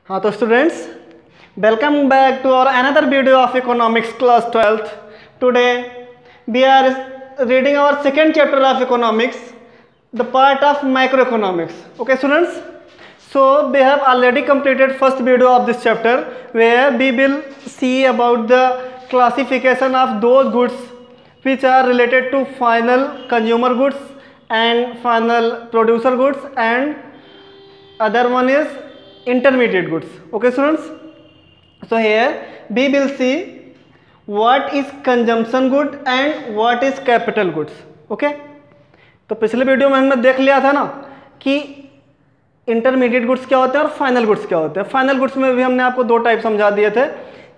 हाँ तो students, welcome back to our another video of economics class 12th. Today we are reading our second chapter of economics, the part of macroeconomics. Okay students, so we have already completed first video of this chapter where we will see about the classification of those goods which are related to final consumer goods and final producer goods, and other one is intermediate goods. Okay students, so here we will see what is consumption good and what is capital goods. Okay, तो पिछले video में हमने देख लिया था ना कि intermediate goods क्या होते हैं और फाइनल गुड्स क्या होते हैं. फाइनल गुड्स में भी हमने आपको दो टाइप समझा दिए थे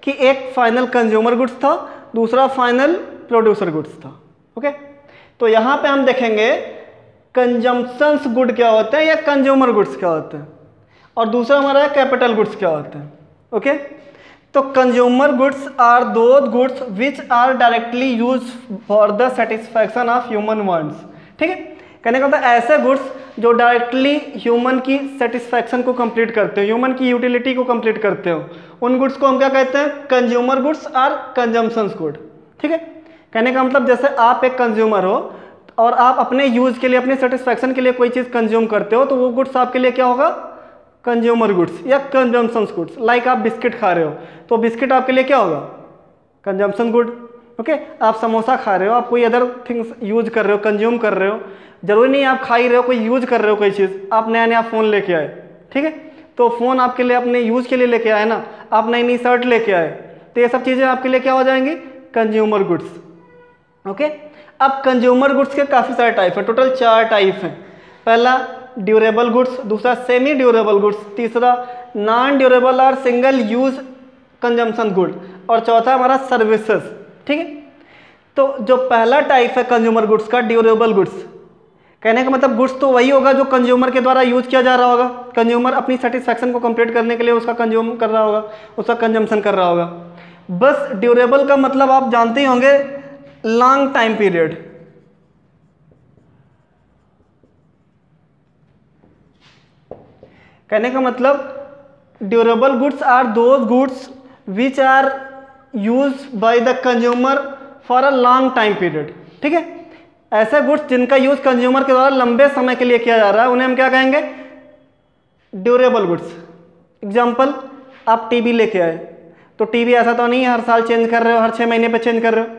कि एक फाइनल कंज्यूमर गुड्स था, दूसरा फाइनल प्रोड्यूसर गुड्स था. ओके, तो यहाँ पे हम देखेंगे कंजम्पशंस गुड क्या होते हैं या कंज्यूमर गुड्स क्या होते हैं, और दूसरा हमारा है कैपिटल गुड्स क्या होते हैं. ओके, तो consumer goods are those goods which are directly use for the satisfaction of human wants. ठीक है, कहने का मतलब ऐसे गुड्स जो डायरेक्टली ह्यूमन की सेटिस्फैक्शन को कंप्लीट करते हो, ह्यूमन की यूटिलिटी को कंप्लीट करते हो, उन गुड्स को हम क्या कहते हैं, कंज्यूमर गुड्स और कंजम्पशंस गुड. ठीक है, कहने का मतलब जैसे आप एक कंज्यूमर हो और आप अपने यूज के लिए, अपने सेटिस्फैक्शन के लिए कोई चीज़ कंज्यूम करते हो, तो वो गुड्स आपके लिए क्या होगा, कंज्यूमर गुड्स या कंजम्पशंस गुड्स. लाइक आप बिस्किट खा रहे हो तो बिस्किट आपके लिए क्या होगा, कंजम्पशन गुड. ओके, आप समोसा खा रहे हो, आप कोई अदर थिंग्स यूज कर रहे हो, कंज्यूम कर रहे हो, जरूरी नहीं आप खा ही रहे हो, कोई यूज कर रहे हो कोई चीज़. आप नया नया फ़ोन लेके आए, ठीक है, तो फ़ोन आपके लिए अपने यूज के लिए लेके आए ना, आप नई नई शर्ट लेके आए, तो ये सब चीज़ें आपके लिए क्या हो जाएंगी, कंज्यूमर गुड्स. ओके, अब कंज्यूमर गुड्स के काफ़ी सारे टाइप हैं, टोटल 4 टाइप हैं. पहला ड्यूरेबल गुड्स, दूसरा सेमी ड्यूरेबल गुड्स, तीसरा नॉन ड्यूरेबल और सिंगल यूज कंजम्पशन गुड, और चौथा हमारा सर्विसेज. ठीक है, तो जो पहला टाइप है कंज्यूमर गुड्स का, ड्यूरेबल गुड्स, कहने का मतलब गुड्स तो वही होगा जो कंज्यूमर के द्वारा यूज किया जा रहा होगा. कंज्यूमर अपनी सेटिस्फैक्शन को कंप्लीट करने के लिए उसका कंज्यूम कर रहा होगा, उसका कंजम्पशन कर रहा होगा. बस ड्यूरेबल का मतलब आप जानते ही होंगे, लॉन्ग टाइम पीरियड. कहने का मतलब durable goods are those goods which are use by the consumer for a long time period. ठीक है, ऐसे गुड्स जिनका यूज कंज्यूमर के द्वारा लंबे समय के लिए किया जा रहा है, उन्हें हम क्या कहेंगे, ड्यूरेबल गुड्स. एग्जाम्पल, आप टीवी लेके आए, तो टीवी ऐसा तो नहीं है हर साल चेंज कर रहे हो, हर 6 महीने पे चेंज कर रहे हो,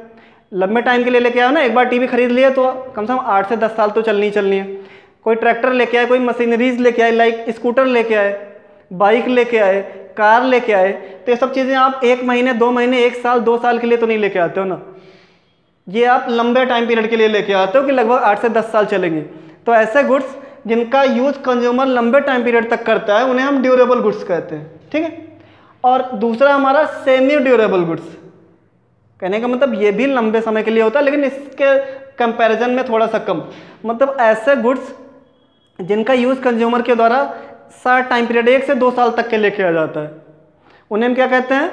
लंबे टाइम के लिए लेके आओ ना. एक बार टीवी खरीद लिए तो कम से कम 8 से 10 साल तो चलनी है. कोई ट्रैक्टर लेके आए, कोई मशीनरीज लेके आए, लाइक स्कूटर लेके आए, बाइक लेके आए, कार लेके आए, तो ये सब चीज़ें आप 1 महीने 2 महीने 1 साल 2 साल के लिए तो नहीं लेके आते हो ना, ये आप लंबे टाइम पीरियड के लिए लेके आते हो कि लगभग 8 से 10 साल चलेंगे. तो ऐसे गुड्स जिनका यूज कंज्यूमर लंबे टाइम पीरियड तक करता है, उन्हें हम ड्यूरेबल गुड्स कहते हैं. ठीक है, और दूसरा हमारा सेमी ड्यूरेबल गुड्स. कहने का मतलब ये भी लंबे समय के लिए होता है, लेकिन इसके कंपैरिजन में थोड़ा सा कम. मतलब ऐसे गुड्स जिनका यूज कंज्यूमर के द्वारा शॉर्ट टाइम पीरियड 1 से 2 साल तक के लिए किया जाता है, उन्हें हम क्या कहते हैं,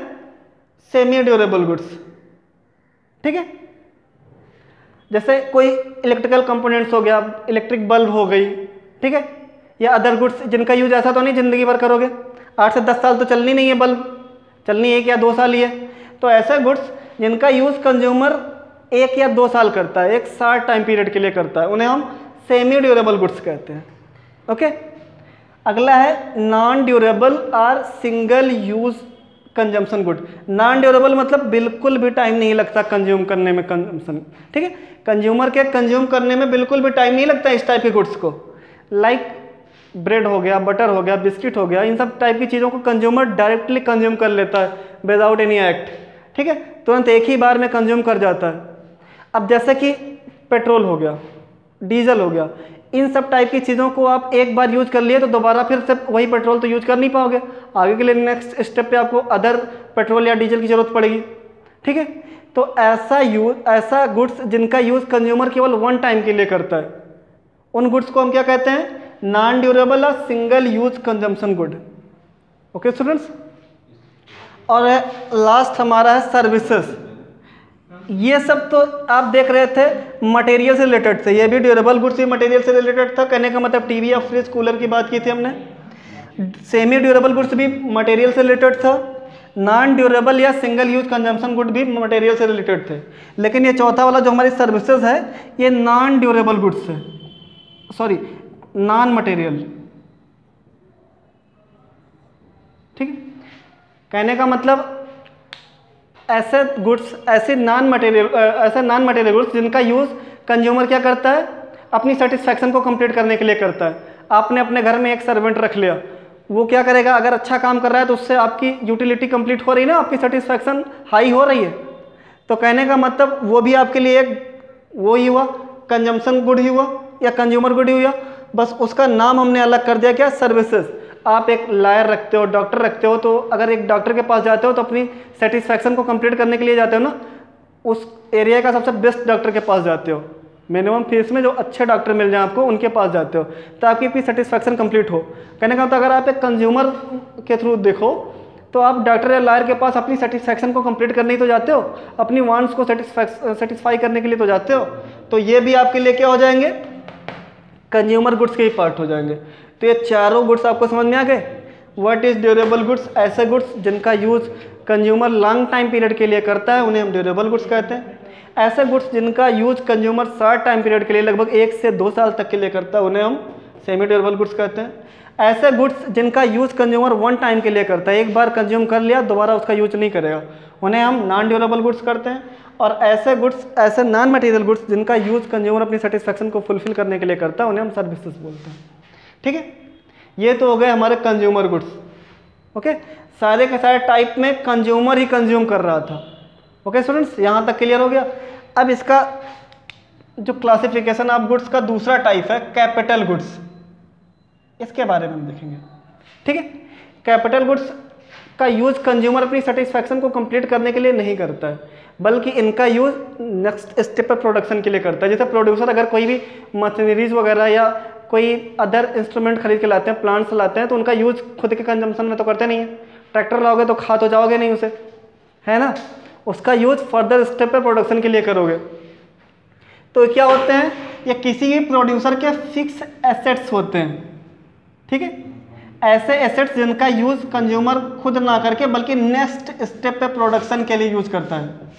सेमी ड्यूरेबल गुड्स. ठीक है, जैसे कोई इलेक्ट्रिकल कंपोनेंट्स हो गया, इलेक्ट्रिक बल्ब हो गई, ठीक है, या अदर गुड्स जिनका यूज ऐसा तो नहीं जिंदगी भर करोगे, 8 से 10 साल तो चलनी नहीं है, बल्ब चलनी 1 या 2 साल ही है. तो ऐसे गुड्स जिनका यूज कंज्यूमर 1 या 2 साल करता है, एक शॉर्ट टाइम पीरियड के लिए करता है, उन्हें हम सेमी ड्यूरेबल गुड्स कहते हैं. ओके, अगला है नॉन ड्यूरेबल और single use consumption good. Non durable मतलब बिल्कुल भी टाइम नहीं लगता कंज्यूम करने में, कंजम्पशन. ठीक है, कंज्यूमर के कंज्यूम करने में बिल्कुल भी टाइम नहीं लगता इस टाइप के गुड्स को. लाइक ब्रेड हो गया, बटर हो गया, बिस्किट हो गया, इन सब टाइप की चीज़ों को कंज्यूमर डायरेक्टली कंज्यूम कर लेता है विदाउट एनी एक्ट. ठीक है, तुरंत एक ही बार में कंज्यूम कर जाता है. अब जैसे कि पेट्रोल हो गया, डीजल हो गया, इन सब टाइप की चीज़ों को आप एक बार यूज कर लिए तो दोबारा फिर से वही पेट्रोल तो यूज कर नहीं पाओगे, आगे के लिए नेक्स्ट स्टेप पे आपको अदर पेट्रोल या डीजल की ज़रूरत पड़ेगी. ठीक है, तो ऐसा गुड्स जिनका यूज़ कंज्यूमर केवल 1 टाइम के लिए करता है, उन गुड्स को हम क्या कहते हैं, नॉन ड्यूरेबल और single use consumption good. Okay students, और लास्ट हमारा है सर्विसेज. ये सब तो आप देख रहे थे मटेरियल से रिलेटेड थे, ये भी ड्यूरेबल गुड्स ही मटेरियल से रिलेटेड था. कहने का मतलब टीवी या फ्रिज कूलर की बात की थी हमने. सेमी ड्यूरेबल गुड्स भी मटेरियल से रिलेटेड था, नॉन ड्यूरेबल या सिंगल यूज कंजम्पशन गुड भी मटेरियल से रिलेटेड थे। लेकिन ये चौथा वाला जो हमारी सर्विसेज है ये नॉन ड्यूरेबल गुड्स है, सॉरी नॉन मटेरियल। ठीक है, कहने का मतलब ऐसे गुड्स, ऐसे नॉन मटेरियल गुड्स जिनका यूज कंज्यूमर क्या करता है, अपनी सेटिस्फैक्शन को कंप्लीट करने के लिए करता है। आपने अपने घर में एक सर्वेंट रख लिया, वो क्या करेगा, अगर अच्छा काम कर रहा है तो उससे आपकी यूटिलिटी कंप्लीट हो रही है ना, आपकी सेटिस्फैक्शन हाई हो रही है। तो कहने का मतलब वो भी आपके लिए एक वो ही हुआ, कंजम्पशन गुड ही हुआ या कंज्यूमर गुड ही हुआ, बस उसका नाम हमने अलग कर दिया, क्या, सर्विसेज। आप एक लायर रखते हो, डॉक्टर रखते हो, तो अगर एक डॉक्टर के पास जाते हो तो अपनी सेटिस्फैक्शन को कंप्लीट करने के लिए जाते हो ना, उस एरिया का सबसे बेस्ट डॉक्टर के पास जाते हो, मिनिमम फीस में जो अच्छे डॉक्टर मिल जाए आपको उनके पास जाते हो तो आपकी अपनी सेटिस्फैक्शन कंप्लीट हो। कहने का मतलब अगर आप एक कंज्यूमर के थ्रू देखो तो आप डॉक्टर या लायर के पास अपनी सेटिस्फैक्शन को कंप्लीट करने ही तो जाते हो, अपनी वांट्स को सेटिस्फाई करने के लिए तो जाते हो। तो ये भी आपके लिए क्या हो जाएंगे, कंज्यूमर गुड्स के ही पार्ट हो जाएंगे। तो ये चारों गुड्स आपको समझ में आ गए। व्हाट इज ड्यूरेबल गुड्स, ऐसे गुड्स जिनका use consumer long time period के लिए करता है उन्हें हम ड्यूरेबल गुड्स कहते हैं। ऐसे गुड्स जिनका use consumer short time period के लिए लगभग 1 से 2 साल तक के लिए करता है उन्हें हम सेमी ड्यूरेबल गुड्स कहते हैं। ऐसे गुड्स जिनका यूज कंज्यूमर वन टाइम के लिए करता है, एक बार कंज्यूम कर लिया दोबारा उसका यूज नहीं करेगा, उन्हें हम नॉन ड्यूरेबल गुड्स करते हैं। और ऐसे गुड्स, ऐसे नॉन मटेरियल गुड्स जिनका यूज कंज्यूमर अपनी सेटिस्फैक्शन को फुलफिल करने के लिए करता है उन्हें हम सर्विसेज बोलते हैं। ठीक है, ये तो हो गए हमारे कंज्यूमर गुड्स। ओके, सारे के सारे टाइप में कंज्यूमर ही कंज्यूम कर रहा था। ओके स्टूडेंट्स, यहाँ तक क्लियर हो गया। अब इसका जो क्लासिफिकेशन ऑफ गुड्स का दूसरा टाइप है कैपिटल गुड्स, इसके बारे में हम देखेंगे। ठीक है, कैपिटल गुड्स का यूज कंज्यूमर अपनी सेटिस्फैक्शन को कंप्लीट करने के लिए नहीं करता है, बल्कि इनका यूज नेक्स्ट स्टेप पर प्रोडक्शन के लिए करता है। जैसे प्रोड्यूसर अगर कोई भी मशीनरीज वगैरह या कोई अदर इंस्ट्रूमेंट खरीद के लाते हैं, प्लांट्स लाते हैं, तो उनका यूज खुद के कंजम्पशन में तो करते नहीं है। ट्रैक्टर लाओगे तो खा तो जाओगे नहीं उसे, है ना, उसका यूज फर्दर स्टेप पे प्रोडक्शन के लिए करोगे। तो क्या होते हैं, ये किसी भी प्रोड्यूसर के फिक्स एसेट्स होते हैं। ठीक है, ऐसे एसेट्स जिनका यूज कंज्यूमर खुद ना करके बल्कि नेक्स्ट स्टेप पे प्रोडक्शन के लिए यूज करता है।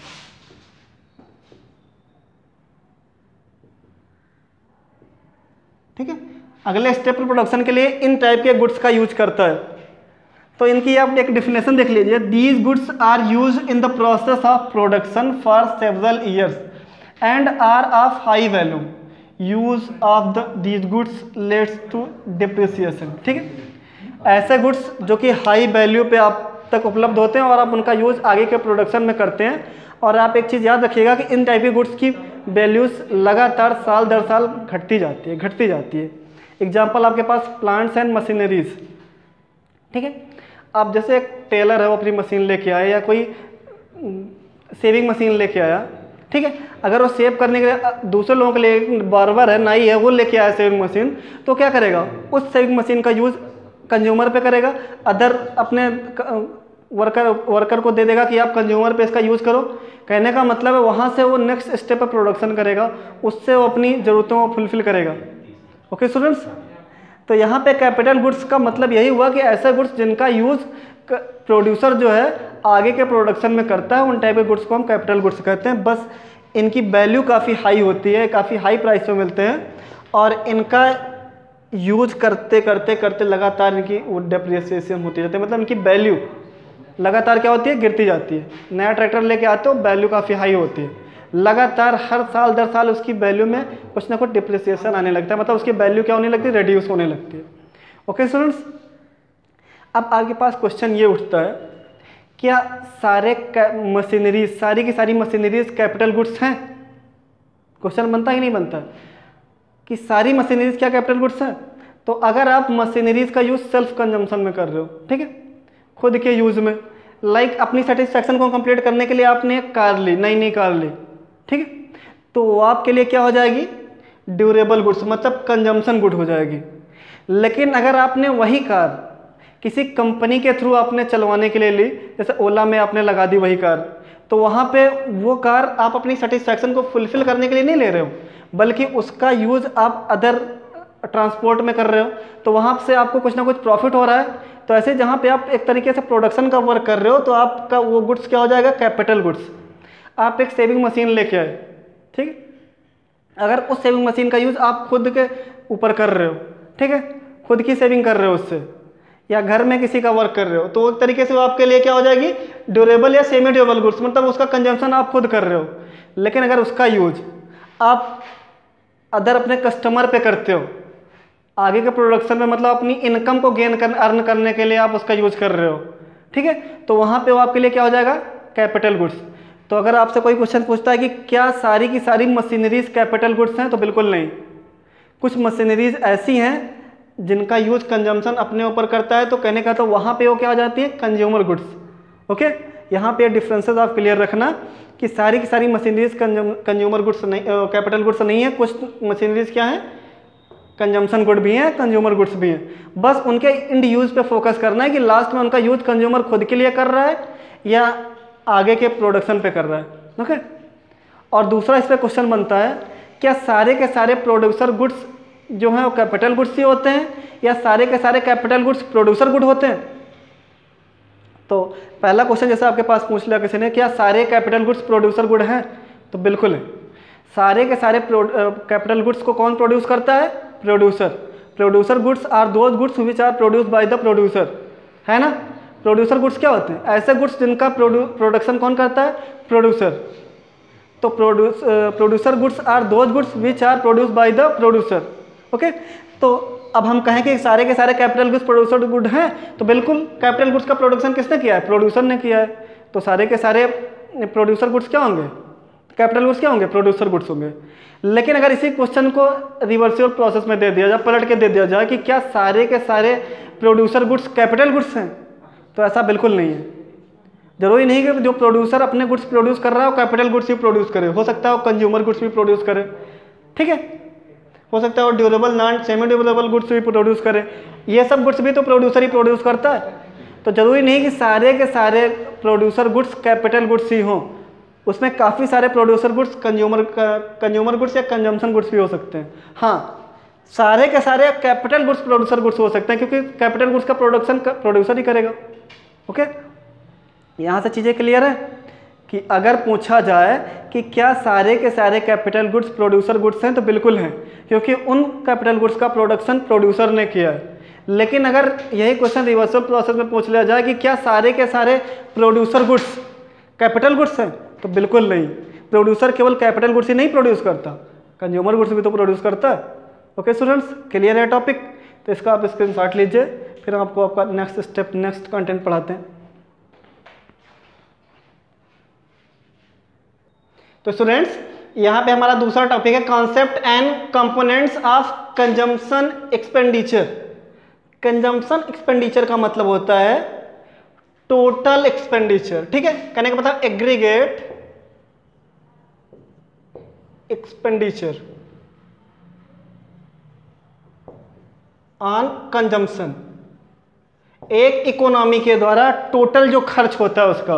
ठीक है, अगले स्टेप पर प्रोडक्शन के लिए इन टाइप के गुड्स का यूज करता है। तो इनकी आप एक डिफिनेशन देख लीजिए, these goods are used in the process of production for several years and are of high value, use of these goods leads to depreciation. ठीक है, ऐसे गुड्स जो कि हाई वैल्यू पे आप तक उपलब्ध होते हैं और आप उनका यूज आगे के प्रोडक्शन में करते हैं। और आप एक चीज़ याद रखिएगा कि इन टाइप के गुड्स की वैल्यूज लगातार साल दर साल घटती जाती है। एग्जाम्पल आपके पास प्लांट्स एंड मशीनरीज। ठीक है, आप जैसे एक टेलर है वो अपनी मशीन लेके आया या कोई सेविंग मशीन लेके आया, ठीक है, अगर वो सेव करने के लिए दूसरे लोगों के लिए बार्बर है, नाई है, वो लेके आया सेविंग मशीन, तो क्या करेगा, उस सेविंग मशीन का यूज़ कंज्यूमर पे करेगा, अदर अपने वर्कर को दे देगा कि आप कंज्यूमर पे इसका यूज़ करो। कहने का मतलब है वहाँ से वो नेक्स्ट स्टेप पर प्रोडक्शन करेगा, उससे वो अपनी ज़रूरतों को फुलफिल करेगा। ओके स्टूडेंट्स, तो यहाँ पे कैपिटल गुड्स का मतलब यही हुआ कि ऐसे गुड्स जिनका यूज़ प्रोड्यूसर जो है आगे के प्रोडक्शन में करता है, उन टाइप के गुड्स को हम कैपिटल गुड्स कहते हैं। बस इनकी वैल्यू काफ़ी हाई होती है, काफ़ी हाई प्राइस में मिलते हैं और इनका यूज करते करते करते लगातार इनकी डेप्रिसिएशन होती जाती है, मतलब इनकी वैल्यू लगातार क्या होती है, गिरती जाती है। नया ट्रैक्टर लेके आते हो, वैल्यू काफ़ी हाई होती है, लगातार हर साल दर साल उसकी वैल्यू में कुछ ना कुछ डिप्रिसिएशन आने लगता है, मतलब उसकी वैल्यू क्या होने लगती है, रिड्यूस होने लगती है। ओके स्टूडेंट्स, अब आपके पास क्वेश्चन ये उठता है, क्या सारे मशीनरीज, सारी की सारी मशीनरीज कैपिटल गुड्स हैं? क्वेश्चन बनता ही नहीं बनता कि सारी मशीनरीज क्या कैपिटल गुड्स हैं? तो अगर आप मशीनरीज का यूज़ सेल्फ कंजम्पशन में कर रहे हो, ठीक है, खुद के यूज़ में, लाइक अपनी सेटिस्फैक्शन को कंप्लीट करने के लिए आपने एक कार ली, नई कार ली, ठीक है, तो वो आपके लिए क्या हो जाएगी, ड्यूरेबल गुड्स, मतलब कंजम्पशन गुड हो जाएगी। लेकिन अगर आपने वही कार किसी कंपनी के थ्रू आपने चलवाने के लिए ली, जैसे ओला में आपने लगा दी वही कार, तो वहाँ पे वो कार आप अपनी सेटिस्फैक्शन को फुलफिल करने के लिए नहीं ले रहे हो, बल्कि उसका यूज़ आप अदर ट्रांसपोर्ट में कर रहे हो तो वहाँ से आपको कुछ ना कुछ प्रॉफिट हो रहा है। तो ऐसे जहाँ पे आप एक तरीके से प्रोडक्शन का वर्क कर रहे हो तो आपका वो गुड्स क्या हो जाएगा, कैपिटल गुड्स। आप एक सेविंग मशीन लेके आए, ठीक, अगर उस सेविंग मशीन का यूज़ आप खुद के ऊपर कर रहे हो, ठीक है, खुद की सेविंग कर रहे हो उससे, या घर में किसी का वर्क कर रहे हो, तो एक तरीके से वो आपके लिए क्या हो जाएगी, ड्यूरेबल या सेमी ड्यूरेबल गुड्स, मतलब उसका कंजम्पशन आप खुद कर रहे हो। लेकिन अगर उसका यूज आप अदर अपने कस्टमर पे करते हो आगे के प्रोडक्शन में, मतलब अपनी इनकम को अर्न करने के लिए आप उसका यूज कर रहे हो, ठीक है, तो वहाँ पे वो आपके लिए क्या हो जाएगा, कैपिटल गुड्स। तो अगर आपसे कोई क्वेश्चन पूछता है कि क्या सारी की सारी मशीनरीज कैपिटल गुड्स हैं, तो बिल्कुल नहीं। कुछ मशीनरीज ऐसी हैं जिनका यूज कंजम्पशन अपने ऊपर करता है, तो कहने का तो वहाँ पे वो क्या हो जाती है, कंज्यूमर गुड्स। ओके, यहाँ पे डिफरेंसेस आप क्लियर रखना कि सारी की सारी मशीनरीज कंज्यूमर गुड्स नहीं, कैपिटल गुड्स नहीं है। कुछ मशीनरीज क्या है, कंजम्पशन गुड भी हैं, कंज्यूमर गुड्स भी हैं। बस उनके इंड यूज़ पे फोकस करना है कि लास्ट में उनका यूज कंज्यूमर खुद के लिए कर रहा है या आगे के प्रोडक्शन पे कर रहा है। ओके, और दूसरा इस पर क्वेश्चन बनता है, क्या सारे के सारे प्रोड्यूसर गुड्स जो हैं वो कैपिटल गुड्स ही होते हैं या सारे के सारे कैपिटल गुड्स प्रोड्यूसर गुड होते हैं? तो पहला क्वेश्चन जैसे आपके पास पूछ लिया किसी ने, क्या सारे कैपिटल गुड्स प्रोड्यूसर गुड हैं? तो बिल्कुल है। सारे के सारे कैपिटल गुड्स को कौन प्रोड्यूस करता है, producer. Producer goods are those goods which are produce by the producer, है ना। प्रोड्यूसर गुड्स क्या होते हैं, ऐसे गुड्स जिनका प्रोडक्शन कौन करता है, प्रोड्यूसर। तो producer goods are those goods which are produce by the producer. Okay, तो अब हम कहें कि सारे के सारे कैपिटल गुड्स प्रोड्यूसर गुड हैं, तो बिल्कुल कैपिटल गुड्स का प्रोडक्शन किसने किया है, प्रोड्यूसर ने किया है। तो सारे के सारे प्रोड्यूसर गुड्स क्या होंगे, कैपिटल गुड्स क्या होंगे, प्रोड्यूसर गुड्स होंगे। लेकिन अगर इसी क्वेश्चन को रिवर्सिबल प्रोसेस में दे दिया जाए, पलट के दे दिया जाए कि क्या सारे के सारे प्रोड्यूसर गुड्स कैपिटल गुड्स हैं, तो ऐसा बिल्कुल नहीं है। जरूरी नहीं कि जो प्रोड्यूसर अपने गुड्स प्रोड्यूस कर रहा है वो कैपिटल गुड्स ही प्रोड्यूस करे, हो सकता है वो कंज्यूमर गुड्स भी प्रोड्यूस करे, ठीक है, हो सकता है वो durable non semi durable goods भी प्रोड्यूस करे। ये सब गुड्स भी तो प्रोड्यूसर ही प्रोड्यूस करता है। तो जरूरी नहीं कि सारे के सारे प्रोड्यूसर गुड्स कैपिटल गुड्स ही हों, उसमें काफ़ी सारे प्रोड्यूसर गुड्स कंज्यूमर गुड्स या कंजम्पशन गुड्स भी हो सकते हैं। हाँ, सारे के सारे कैपिटल गुड्स प्रोड्यूसर गुड्स हो सकते हैं, क्योंकि कैपिटल गुड्स का प्रोडक्शन प्रोड्यूसर ही करेगा। ओके, यहाँ से चीज़ें क्लियर है कि अगर पूछा जाए कि क्या सारे के सारे कैपिटल गुड्स प्रोड्यूसर गुड्स हैं, तो बिल्कुल हैं, क्योंकि उन कैपिटल गुड्स का प्रोडक्शन प्रोड्यूसर ने किया है। लेकिन अगर यही क्वेश्चन रिवर्सल प्रोसेस में पूछ लिया जाए कि क्या सारे के सारे प्रोड्यूसर गुड्स कैपिटल गुड्स हैं, तो बिल्कुल नहीं। प्रोड्यूसर केवल कैपिटल गुड्स ही नहीं प्रोड्यूस करता, कंज्यूमर गुड्स भी तो प्रोड्यूस करता है। ओके स्टूडेंट्स, क्लियर है टॉपिक? तो इसका आप स्क्रीनशॉट लीजिए, फिर आपको आपका नेक्स्ट स्टेप, नेक्स्ट कंटेंट पढ़ाते हैं। तो स्टूडेंट्स, यहाँ पे हमारा दूसरा टॉपिक है concept and components of consumption expenditure. Consumption expenditure का मतलब होता है टोटल एक्सपेंडिचर, ठीक है, कहने का मतलब एग्रीगेट एक्सपेंडिचर ऑन कंजम्पशन। एक इकोनॉमी के द्वारा टोटल जो खर्च होता है उसका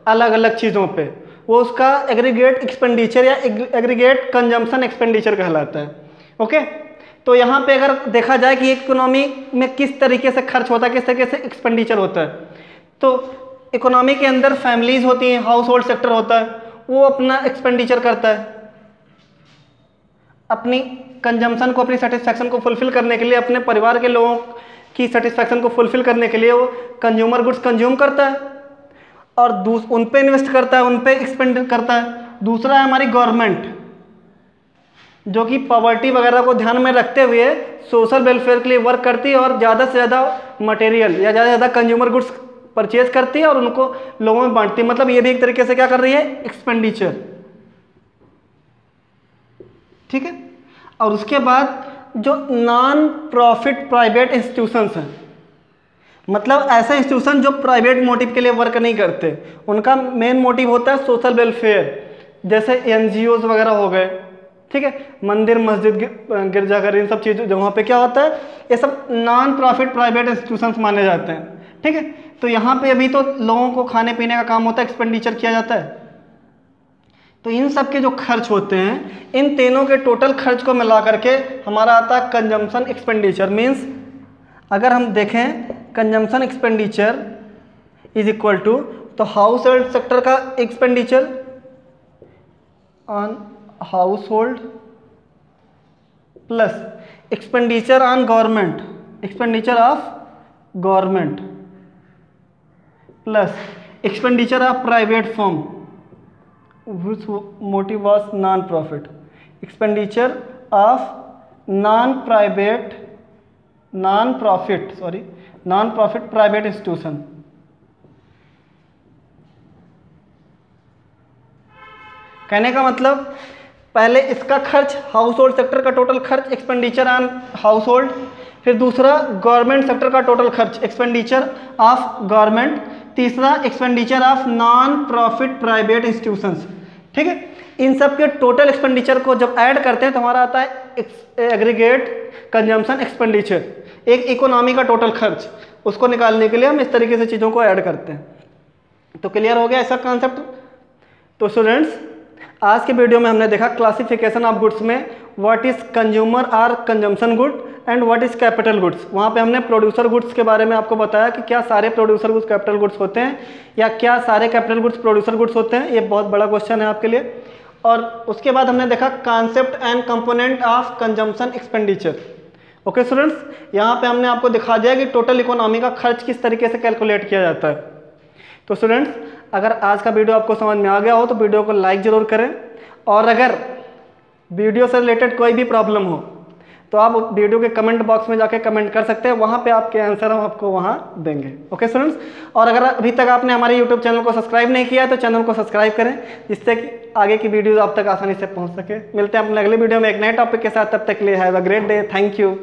अलग अलग चीज़ों पे, वो उसका एग्रीगेट एक्सपेंडिचर या एग्रीगेट कंजम्पशन एक्सपेंडिचर कहलाता है। ओके, तो यहाँ पे अगर देखा जाए कि इकोनॉमी में किस तरीके से खर्च होता है, किस तरीके से एक्सपेंडिचर होता है, तो इकोनॉमी के अंदर फैमिलीज होती हैं, हाउस होल्ड सेक्टर होता है, वो अपना एक्सपेंडिचर करता है अपनी कंजम्पशन को, अपनी सेटिस्फैक्शन को फुलफिल करने के लिए, अपने परिवार के लोगों की सेटिस्फैक्शन को फुलफिल करने के लिए वो कंज्यूमर गुड्स कंज्यूम करता है और उन पे इन्वेस्ट करता है, उन पे एक्सपेंड करता है। दूसरा है हमारी गवर्नमेंट, जो कि पॉवर्टी वगैरह को ध्यान में रखते हुए सोशल वेलफेयर के लिए वर्क करती है और ज़्यादा से ज़्यादा मटेरियल या ज़्यादा से ज़्यादा कंज्यूमर गुड्स परचेज करती है और उनको लोगों में बांटती है। मतलब ये भी एक तरीके से क्या कर रही है, एक्सपेंडिचर, ठीक है। और उसके बाद जो नॉन प्रॉफिट प्राइवेट इंस्टीट्यूशंस हैं, मतलब ऐसे इंस्टीट्यूशन जो प्राइवेट मोटिव के लिए वर्क नहीं करते, उनका मेन मोटिव होता है सोशल वेलफेयर, जैसे एनजीओज वगैरह हो गए, ठीक है, मंदिर मस्जिद गिरजाघर, इन सब चीज़ों जगहों पे क्या होता है, ये सब नॉन प्रॉफिट प्राइवेट इंस्टीट्यूशंस माने जाते हैं, ठीक है। तो यहाँ पे अभी तो लोगों को खाने पीने का काम होता है, एक्सपेंडिचर किया जाता है, तो इन सब के जो खर्च होते हैं, इन तीनों के टोटल खर्च को मिला करके हमारा आता है कंजम्पशन एक्सपेंडिचर। मीन्स अगर हम देखें consumption expenditure is equal to, तो हाउस होल्ड सेक्टर का expenditure on household plus expenditure on government, expenditure of government plus expenditure of private firm whose motive was non-profit, expenditure of non-profit private institution। कहने का मतलब पहले इसका खर्च house hold sector का total खर्च expenditure on house hold, फिर दूसरा गवर्नमेंट सेक्टर का टोटल खर्च एक्सपेंडिचर ऑफ गवर्नमेंट, तीसरा expenditure of non profit private institutions. ठीक है, इन सब के टोटल एक्सपेंडिचर को जब ऐड करते हैं तो हमारा आता है एग्रीगेट कंजम्पशन एक्सपेंडिचर, एक इकोनॉमी का टोटल खर्च। उसको निकालने के लिए हम इस तरीके से चीज़ों को ऐड करते हैं। तो क्लियर हो गया ऐसा कॉन्सेप्ट। तो स्टूडेंट्स, आज के वीडियो में हमने देखा क्लासिफिकेशन ऑफ गुड्स में व्हाट इज कंज्यूमर और consumption good and what is capital goods. वहाँ पे हमने प्रोड्यूसर गुड्स के बारे में आपको बताया कि क्या सारे प्रोड्यूसर गुड्स कैपिटल गुड्स होते हैं या क्या सारे कैपिटल गुड्स प्रोड्यूसर गुड्स होते हैं। ये बहुत बड़ा क्वेश्चन है आपके लिए। और उसके बाद हमने देखा concept and component of consumption expenditure. Okay students, यहाँ पे हमने आपको दिखा दिया कि टोटल इकोनॉमी का खर्च किस तरीके से कैलकुलेट किया जाता है। तो स्टूडेंट्स, अगर आज का वीडियो आपको समझ में आ गया हो तो वीडियो को लाइक ज़रूर करें, और अगर वीडियो से रिलेटेड कोई भी प्रॉब्लम हो तो आप वीडियो के कमेंट बॉक्स में जाके कमेंट कर सकते हैं, वहाँ पे आपके आंसर हम आपको वहाँ देंगे। ओके स्टूडेंट्स, और अगर अभी तक आपने हमारे यूट्यूब चैनल को सब्सक्राइब नहीं किया तो चैनल को सब्सक्राइब करें, जिससे कि आगे की वीडियो आप तक आसानी से पहुँच सके। मिलते हैं अपने अगले वीडियो में एक नए टॉपिक के साथ। तब तक के लिए have a great day. Thank you.